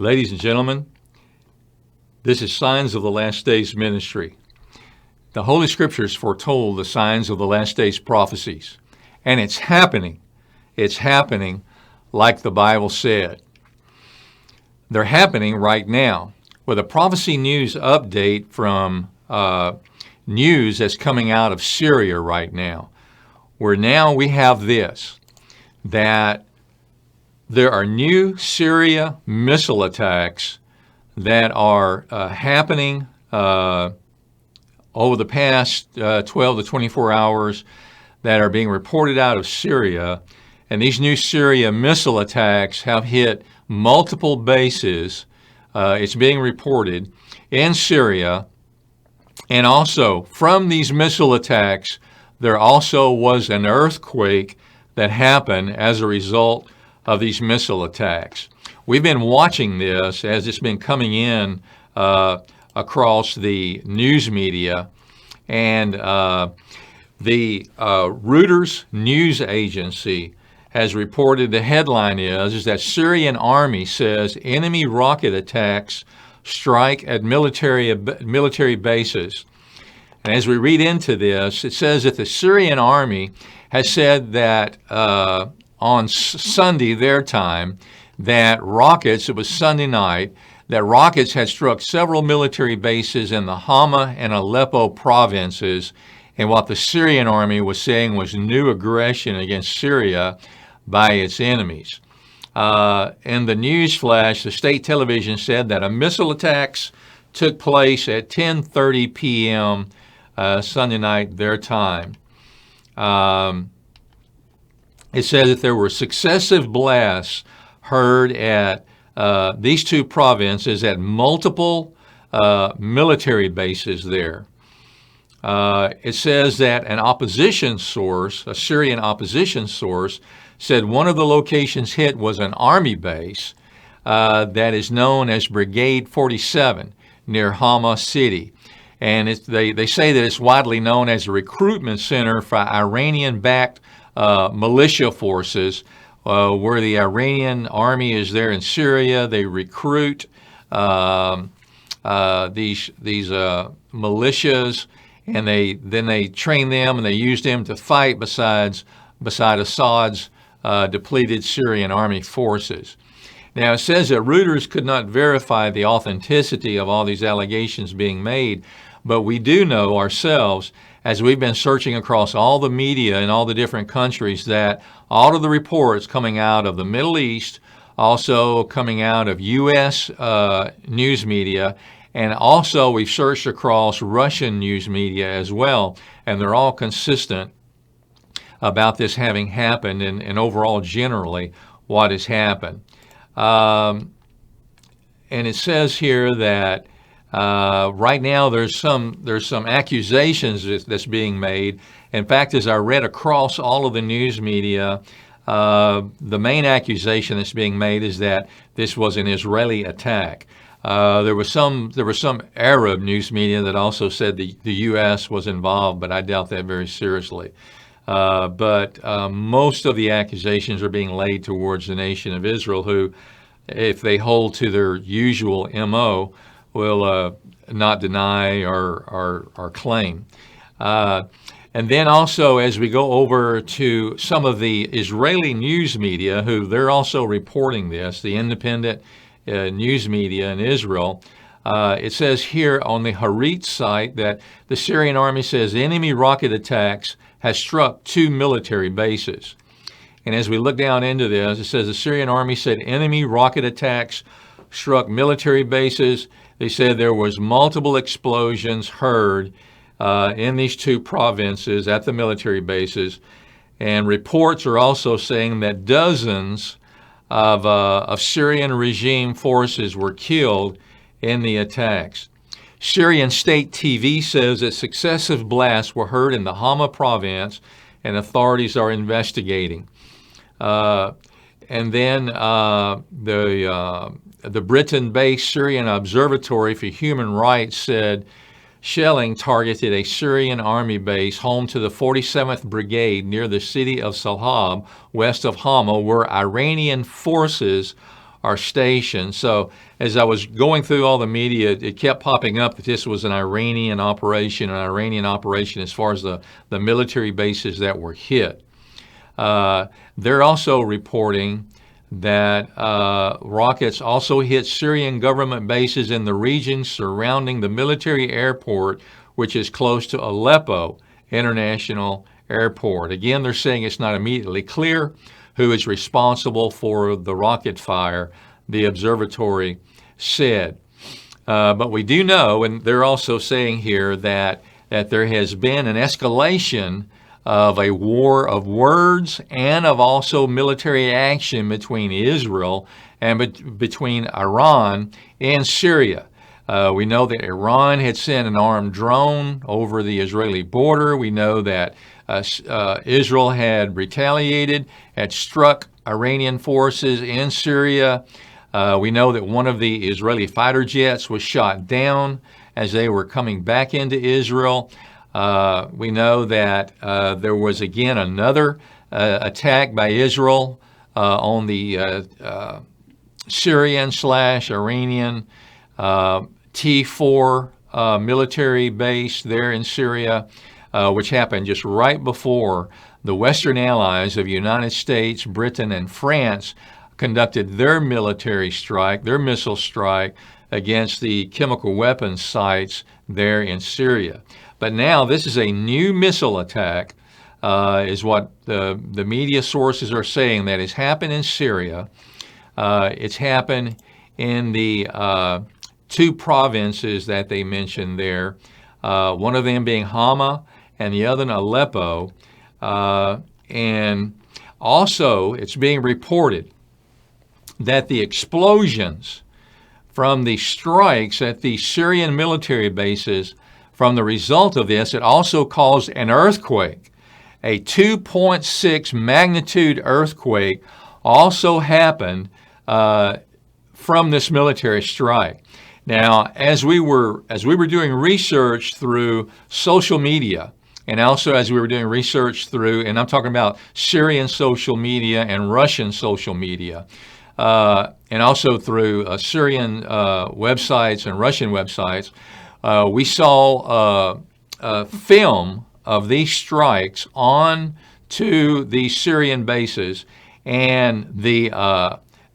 Ladies and gentlemen, this is Signs of the Last Days ministry. The Holy Scriptures foretold the signs of the last days prophecies, and it's happening. It's happening like the Bible said. They're happening right now. With a prophecy news update from news that's coming out of Syria right now, where now we have this, that there are new Syria missile attacks that are happening over the past 12 to 24 hours that are being reported out of Syria. And these new Syria missile attacks have hit multiple bases. It's being reported in Syria. And also, from these missile attacks, there also was an earthquake that happened as a result of these missile attacks. We've been watching this as it's been coming in across the news media, and the Reuters news agency has reported, the headline is that Syrian army says enemy rocket attacks strike at military bases. And as we read into this, it says that the Syrian army has said that on Sunday, their time, that rockets, it was Sunday night, that rockets had struck several military bases in the Hama and Aleppo provinces, and what the Syrian army was saying was new aggression against Syria by its enemies. In the Newsflash, the state television said that a missile attacks took place at 10:30 p.m. Sunday night, their time. It says that there were successive blasts heard at these two provinces at multiple military bases there. It says that an opposition source, a Syrian opposition source, said one of the locations hit was an army base that is known as Brigade 47 near Hama City. And they say that it's widely known as a recruitment center for Iranian-backed militia forces, where the Iranian army is there in Syria. They recruit these militias, and then they train them and they use them to fight beside Assad's depleted Syrian army forces. Now, it says that Reuters could not verify the authenticity of all these allegations being made, but we do know ourselves, as we've been searching across all the media in all the different countries, that all of the reports coming out of the Middle East, also coming out of U.S. News media, and also we've searched across Russian news media as well, and they're all consistent about this having happened and overall generally what has happened. And it says here that right now there's some accusations that's being made. In fact, as I read across all of the news media, the main accusation that's being made is that this was an Israeli attack. There was some Arab news media that also said the U.S. was involved, but I doubt that very seriously. But most of the accusations are being laid towards the nation of Israel, who, if they hold to their usual MO, will not deny or claim. And then also, as we go over to some of the Israeli news media, who they're also reporting this, the independent news media in Israel, it says here on the Haaretz site that the Syrian army says enemy rocket attacks has struck two military bases. And as we look down into this, it says the Syrian army said enemy rocket attacks struck military bases. They said there was multiple explosions heard in these two provinces at the military bases. And reports are also saying that dozens of Syrian regime forces were killed in the attacks. Syrian state TV says that successive blasts were heard in the Hama province, and authorities are investigating. And then the Britain-based Syrian Observatory for Human Rights said shelling targeted a Syrian army base home to the 47th Brigade near the city of Salhab, west of Hama, where Iranian forces are stationed. So as I was going through all the media, it kept popping up that this was an Iranian operation as far as the military bases that were hit. They're also reporting that rockets also hit Syrian government bases in the region surrounding the military airport, which is close to Aleppo International Airport. Again, they're saying it's not immediately clear who is responsible for the rocket fire, the observatory said. But we do know, and they're also saying here that there has been an escalation of a war of words and of also military action between Israel and between Iran and Syria. We know that Iran had sent an armed drone over the Israeli border. We know that Israel had retaliated, had struck Iranian forces in Syria. We know that one of the Israeli fighter jets was shot down as they were coming back into Israel. We know that there was again another attack by Israel on the Syrian/Iranian T4 military base there in Syria, which happened just right before the Western allies of the United States, Britain, and France conducted their military strike, their missile strike against the chemical weapons sites there in Syria. But now this is a new missile attack, is what the media sources are saying, that has happened in Syria. It's happened in the two provinces that they mentioned there, one of them being Hama and the other in Aleppo. And also it's being reported that the explosions from the strikes at the Syrian military bases, from the result of this, it also caused an earthquake. A 2.6 magnitude earthquake also happened from this military strike. Now, as we were doing research through social media, and also as we were doing research through, and I'm talking about Syrian social media and Russian social media, and also through Syrian websites and Russian websites, we saw film of these strikes on to the Syrian bases, and the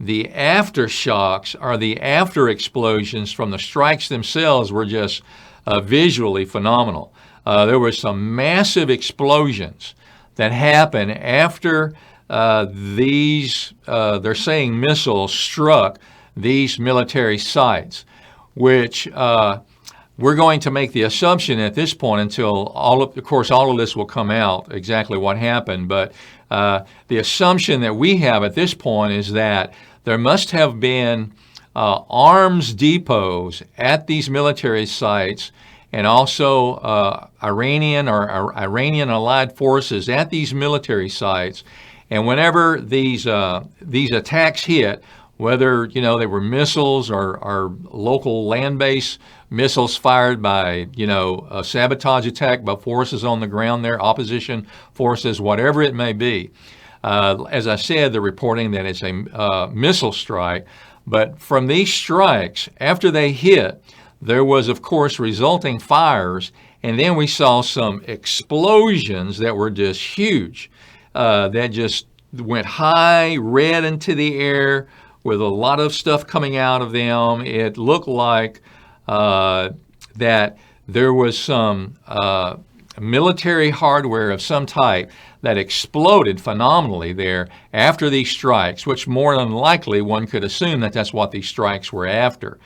aftershocks, or the after explosions from the strikes themselves, were just visually phenomenal. There were some massive explosions that happened after these, they're saying, missiles struck these military sites, which we're going to make the assumption at this point, until of course all of this will come out exactly what happened, but the assumption that we have at this point is that there must have been arms depots at these military sites, and also Iranian or Iranian allied forces at these military sites. And whenever these attacks hit, whether they were missiles or local land-based missiles fired by a sabotage attack by forces on the ground there, opposition forces, whatever it may be. As I said, they're reporting that it's a missile strike. But from these strikes, after they hit, there was, of course, resulting fires, and then we saw some explosions that were just huge, that just went high, red into the air, with a lot of stuff coming out of them. It looked like that there was some military hardware of some type that exploded phenomenally there after these strikes, which more than likely one could assume that that's what these strikes were after.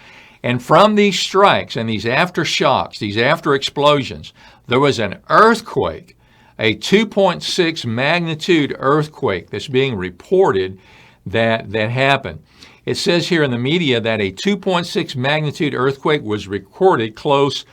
And from these strikes and these aftershocks, these after explosions, there was an earthquake, a 2.6 magnitude earthquake that's being reported that happened. It says here in the media that a 2.6 magnitude earthquake was recorded close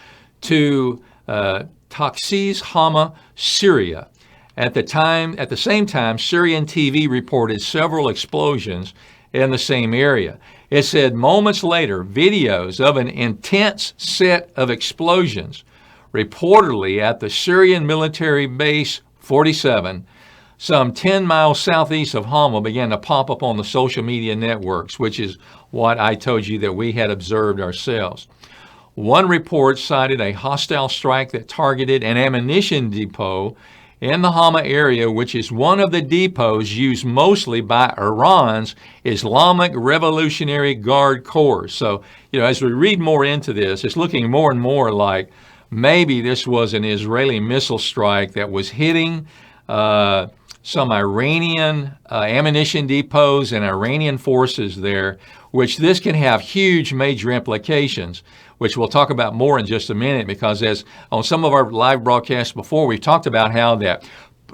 to Taksiz Hama, Syria. At the same time, Syrian TV reported several explosions in the same area. It said moments later, videos of an intense set of explosions, reportedly at the Syrian military base 47, some 10 miles southeast of Hama began to pop up on the social media networks, which is what I told you that we had observed ourselves. One report cited a hostile strike that targeted an ammunition depot in the Hama area, which is one of the depots used mostly by Iran's Islamic Revolutionary Guard Corps. So, as we read more into this, it's looking more and more like maybe this was an Israeli missile strike that was hitting some Iranian ammunition depots and Iranian forces there, which this can have huge major implications, which we'll talk about more in just a minute, because as on some of our live broadcasts before, we've talked about how that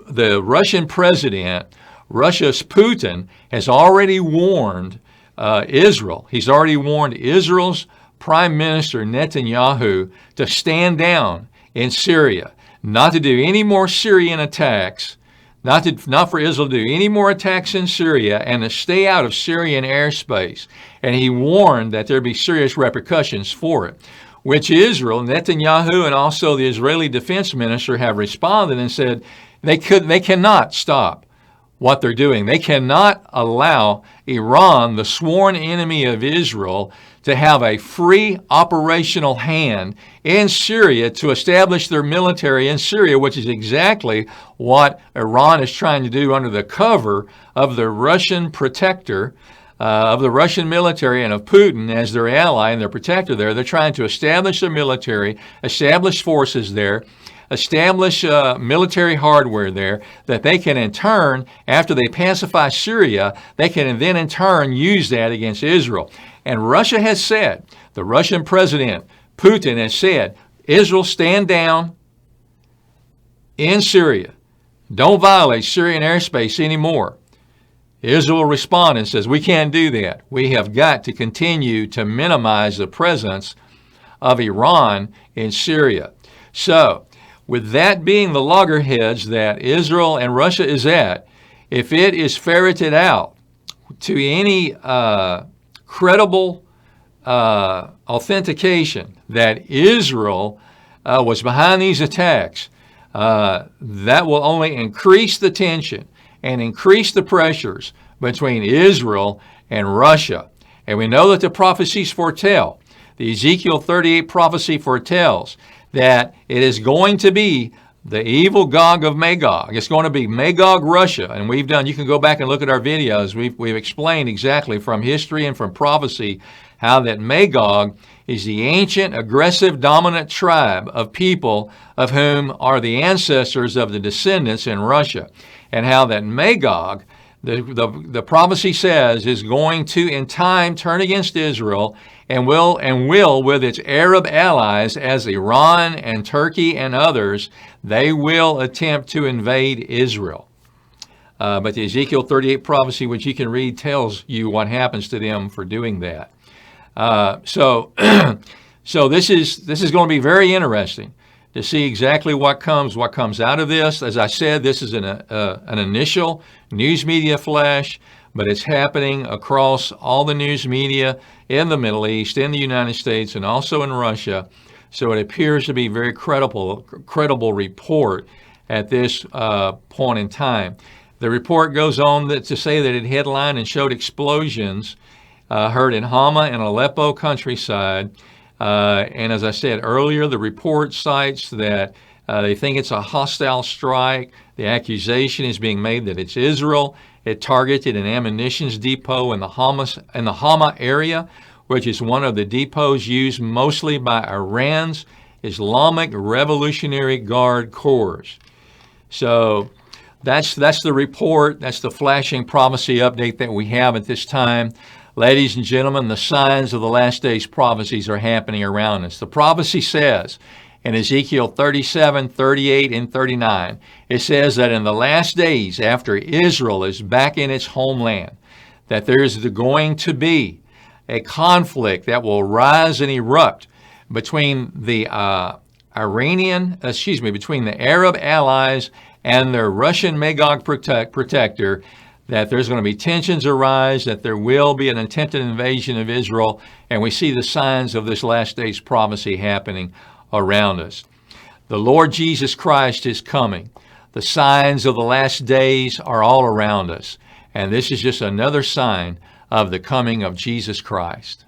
the Russian president, Russia's Putin, has already warned Israel. He's already warned Israel's Prime Minister Netanyahu to stand down in Syria, not to do any more Syrian attacks, not for Israel to do any more attacks in Syria, and to stay out of Syrian airspace. And he warned that there'd be serious repercussions for it, which Israel, Netanyahu, and also the Israeli defense minister have responded and said they cannot stop what they're doing. They cannot allow Iran, the sworn enemy of Israel, to have a free operational hand in Syria to establish their military in Syria, which is exactly what Iran is trying to do under the cover of the Russian protector, of the Russian military and of Putin as their ally and their protector there. They're trying to establish their military, establish forces there, establish military hardware there that they can in turn, after they pacify Syria, they can then in turn use that against Israel. And Russia has said, the Russian president, Putin, has said, Israel, stand down in Syria. Don't violate Syrian airspace anymore. Israel responded and says, we can't do that. We have got to continue to minimize the presence of Iran in Syria. So, with that being the loggerheads that Israel and Russia is at, if it is ferreted out to any credible authentication that Israel was behind these attacks, that will only increase the tension and increase the pressures between Israel and Russia. And we know that the prophecies foretell, the Ezekiel 38 prophecy foretells that it is going to be the evil Gog of Magog. It's going to be Magog Russia. And you can go back and look at our videos. We've explained exactly from history and from prophecy how that Magog is the ancient, aggressive, dominant tribe of people of whom are the ancestors of the descendants in Russia. And how that Magog, the prophecy says, is going to in time turn against Israel and will with its Arab allies as Iran and Turkey and others, they will attempt to invade Israel. But the Ezekiel 38 prophecy, which you can read, tells you what happens to them for doing that. So this is going to be very interesting to see exactly what comes out of this. As I said, this is an initial news media flash, but it's happening across all the news media in the Middle East, in the United States, and also in Russia. So it appears to be a very credible report at this point in time. The report goes on to say that it headlined and showed explosions heard in Hama and Aleppo countryside. And as I said earlier, the report cites that they think it's a hostile strike. The accusation is being made that it's Israel. It targeted an ammunition depot in the Hama area, which is one of the depots used mostly by Iran's Islamic Revolutionary Guard Corps. So that's the report. That's the flashing prophecy update that we have at this time. Ladies and gentlemen, the signs of the last days prophecies are happening around us. The prophecy says in Ezekiel 37, 38, and 39, it says that in the last days, after Israel is back in its homeland, that there's going to be a conflict that will rise and erupt between the between the Arab allies and their Russian Magog protector, that there's going to be tensions arise, that there will be an attempted invasion of Israel, and we see the signs of this last days prophecy happening around us. The Lord Jesus Christ is coming. The signs of the last days are all around us. And this is just another sign of the coming of Jesus Christ.